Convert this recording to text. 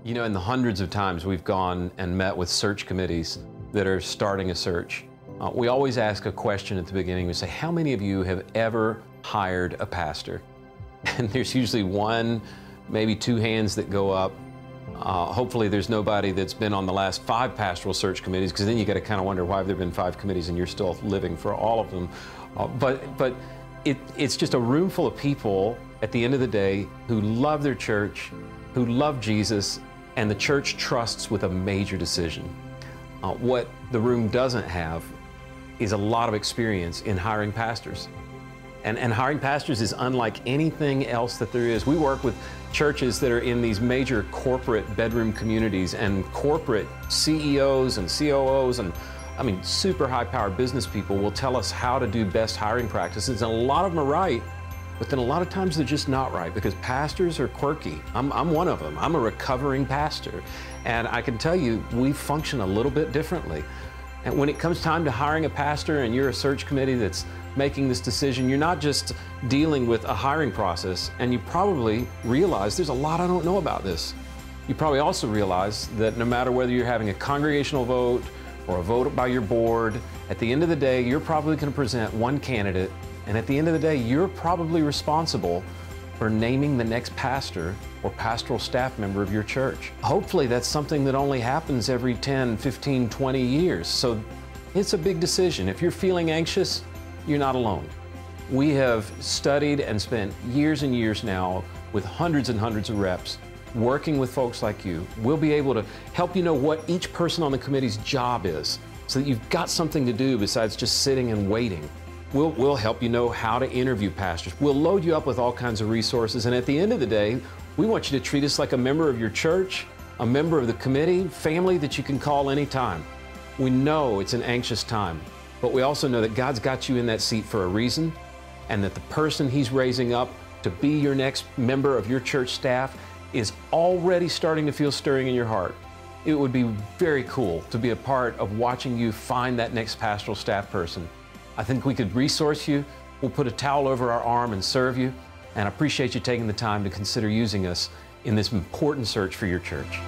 You know, in the hundreds of times we've gone and met with search committees that are starting a search, we always ask a question at the beginning. We say, how many of you have ever hired a pastor? And there's usually one, maybe two hands that go up. Hopefully there's nobody that's been on the last 5 pastoral search committees, because then you got to kind of wonder why have there been 5 committees and you're still living for all of them. But it's just a room full of people at the end of the day who love their church, who love Jesus, and the church trusts with a major decision. What the room doesn't have is a lot of experience in hiring pastors. And hiring pastors is unlike anything else that there is. We work with churches that are in these major corporate bedroom communities, and corporate CEOs and COOs and super high-powered business people will tell us how to do best hiring practices, and a lot of them are right, but then a lot of times they're just not right, because pastors are quirky. I'm one of them. I'm a recovering pastor, and I can tell you we function a little bit differently. And when it comes time to hiring a pastor and you're a search committee that's making this decision, you're not just dealing with a hiring process, and you probably realize there's a lot I don't know about this. You probably also realize that no matter whether you're having a congregational vote or a vote by your board, at the end of the day, you're probably going to present one candidate, and at the end of the day, you're probably responsible for naming the next pastor or pastoral staff member of your church. Hopefully that's something that only happens every 10, 15, 20 years. So it's a big decision. If you're feeling anxious, you're not alone. We have studied and spent years and years now with hundreds and hundreds of reps working with folks like you. We'll be able to help you know what each person on the committee's job is, so that you've got something to do besides just sitting and waiting. We'll help you know how to interview pastors. We'll load you up with all kinds of resources, and at the end of the day, we want you to treat us like a member of your church, a member of the committee, family that you can call anytime. We know it's an anxious time, but we also know that God's got you in that seat for a reason, and that the person He's raising up to be your next member of your church staff is already starting to feel stirring in your heart. It would be very cool to be a part of watching you find that next pastoral staff person. I think we could resource you. We'll put a towel over our arm and serve you. And I appreciate you taking the time to consider using us in this important search for your church.